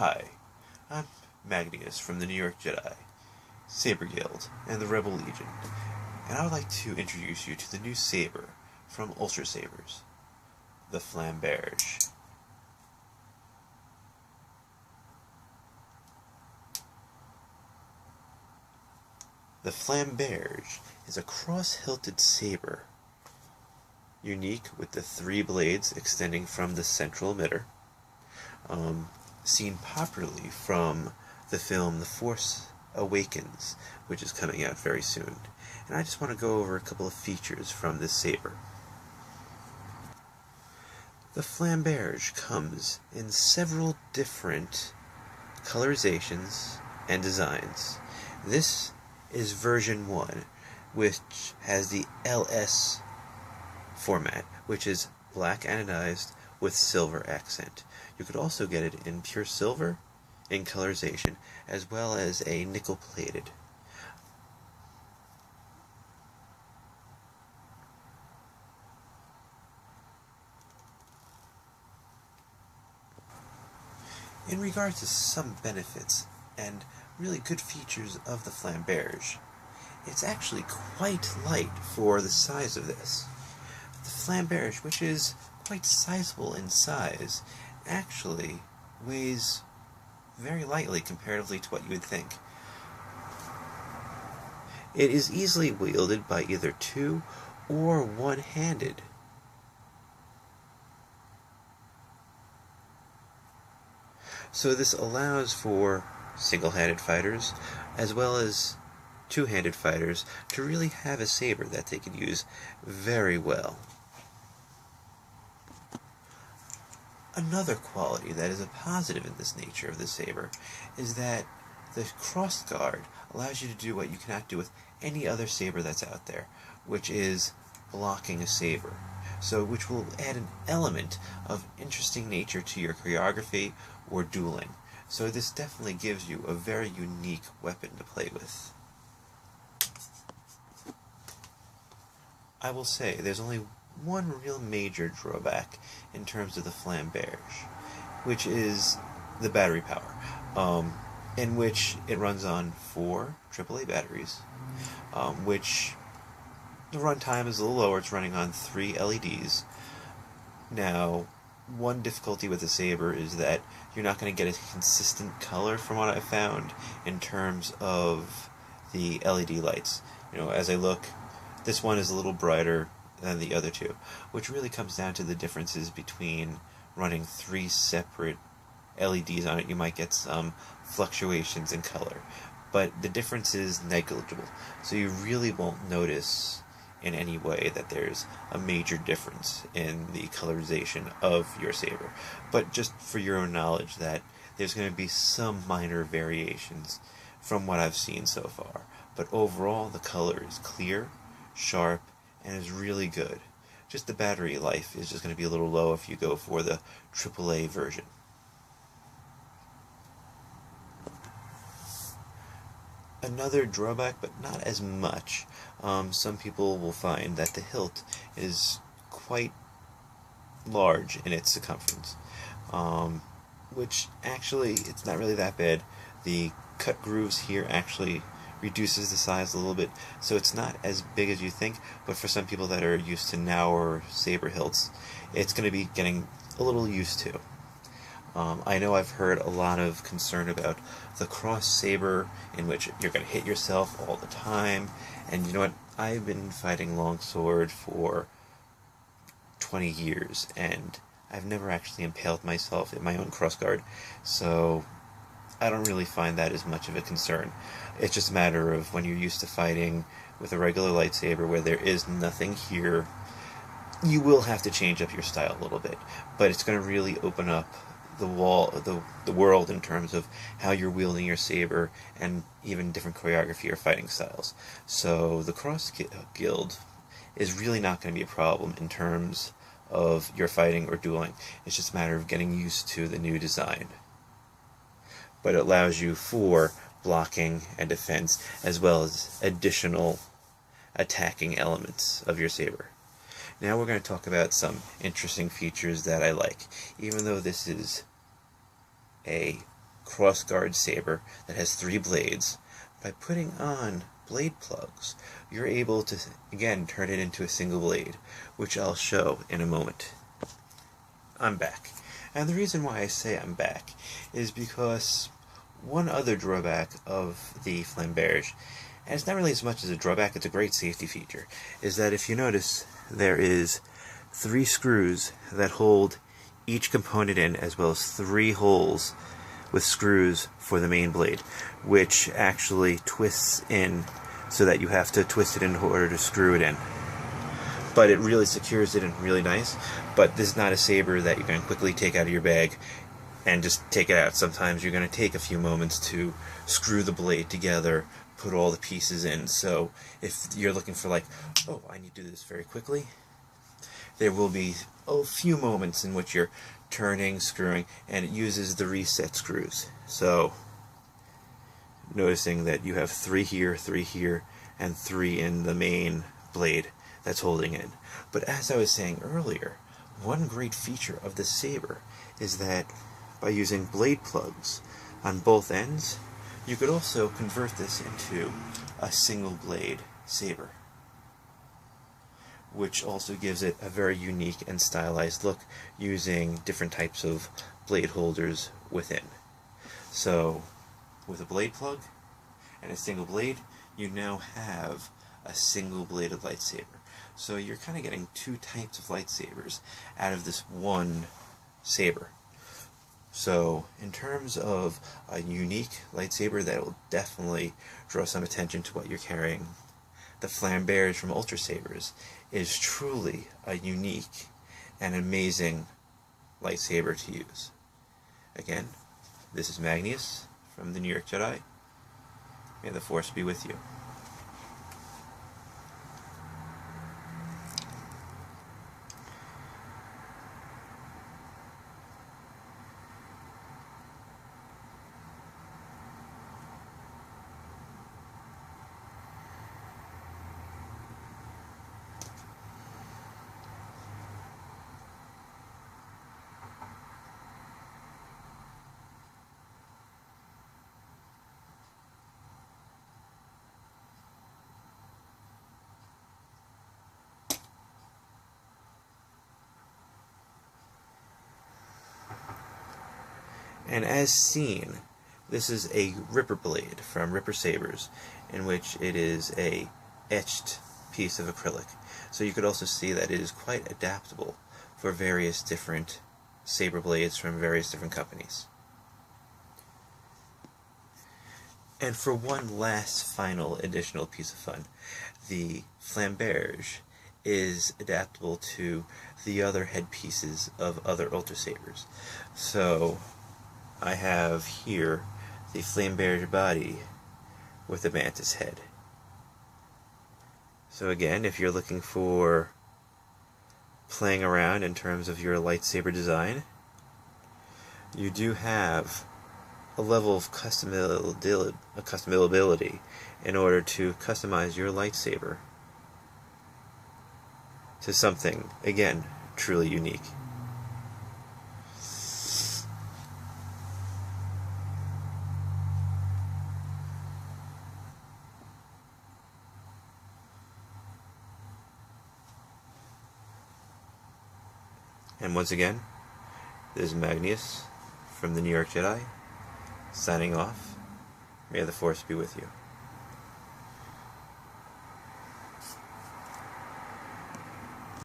Hi, I'm Magnus from the New York Jedi, Saber Guild, and the Rebel Legion, and I would like to introduce you to the new saber from Ultrasabers, the Flamberge. The Flamberge is a cross-hilted saber, unique with the 3 blades extending from the central emitter, seen popularly from the film The Force Awakens, which is coming out very soon. And I just want to go over a couple of features from this saber. The Flamberge comes in several different colorizations and designs. This is version 1, which has the LS format, which is black anodized with silver accent. You could also get it in pure silver in colorization, as well as a nickel plated. In regards to some benefits and really good features of the Flamberge, it's actually quite light for the size of this. The Flamberge, which is quite sizable in size, actually weighs very lightly comparatively to what you would think. It is easily wielded by either 2 or 1-handed. So this allows for single-handed fighters as well as 2-handed fighters to really have a saber that they can use very well. Another quality that is a positive in this nature of the saber is that the crossguard allows you to do what you cannot do with any other saber that's out there, which is blocking a saber. So which will add an element of interesting nature to your choreography or dueling. So this definitely gives you a very unique weapon to play with. I will say there's only one real major drawback in terms of the Flamberge, which is the battery power, in which it runs on 4 AAA batteries, which the runtime is a little lower. It's running on 3 LEDs. Now, one difficulty with the saber is that you're not going to get a consistent color from what I've found in terms of the LED lights. You know, as I look, this one is a little brighter than the other 2, which really comes down to the differences between running 3 separate LEDs on it. You might get some fluctuations in color, but the difference is negligible, so you really won't notice in any way that there's a major difference in the colorization of your saber. But just for your own knowledge, that there's going to be some minor variations from what I've seen so far, but overall the color is clear, sharp, and is really good. Just the battery life is just going to be a little low if you go for the AAA version. Another drawback, but not as much, some people will find that the hilt is quite large in its circumference, which actually it's not really that bad. The cut grooves here actually reduces the size a little bit, so it's not as big as you think, but for some people that are used to narrower saber hilts, it's going to be getting a little used to. I know I've heard a lot of concern about the cross saber, in which you're going to hit yourself all the time, and you know what, I've been fighting longsword for 20 years, and I've never actually impaled myself in my own crossguard, so I don't really find that as much of a concern. It's just a matter of when you're used to fighting with a regular lightsaber where there is nothing here, you will have to change up your style a little bit, but it's going to really open up the world in terms of how you're wielding your saber and even different choreography or fighting styles. So the Cross Guild is really not going to be a problem in terms of your fighting or dueling. It's just a matter of getting used to the new design. But it allows you for blocking and defense, as well as additional attacking elements of your saber. Now we're going to talk about some interesting features that I like. Even though this is a crossguard saber that has 3 blades. By putting on blade plugs, you're able to, again, turn it into a single blade, which I'll show in a moment. I'm back. And the reason why I say I'm back is because one other drawback of the Flamberge, and it's not really as much as a drawback, it's a great safety feature, is that if you notice, there is 3 screws that hold each component in, as well as 3 holes with screws for the main blade, which actually twists in so that you have to twist it in order to screw it in. But it really secures it and really nice. But this is not a saber that you can quickly take out of your bag and just take it out. Sometimes you're going to take a few moments to screw the blade together, put all the pieces in. So if you're looking for like, oh, I need to do this very quickly, there will be a few moments in which you're turning, screwing, and it uses the reset screws. So noticing that you have 3 here, and 3 in the main blade that's holding it. But as I was saying earlier, one great feature of the saber is that by using blade plugs on both ends, you could also convert this into a single blade saber, which also gives it a very unique and stylized look using different types of blade holders within. So with a blade plug and a single blade, you now have a single bladed lightsaber. So you're kind of getting 2 types of lightsabers out of this one saber. So in terms of a unique lightsaber that will definitely draw some attention to what you're carrying, the Flamberge from Ultrasabers is truly a unique and amazing lightsaber to use. Again, this is Magnus from the New York Jedi. May the Force be with you. And as seen, this is a Ripper blade from Ripper Sabers, in which it is a etched piece of acrylic. So you could also see that it is quite adaptable for various different saber blades from various different companies. And for one last final additional piece of fun, the Flamberge is adaptable to the other headpieces of other Ultrasabers. So I have here the Flamberge body with the mantis head. So again, if you're looking for playing around in terms of your lightsaber design, you do have a level of customizability in order to customize your lightsaber to something, again, truly unique. And once again, this is Magnus from the New York Jedi, signing off. May the Force be with you.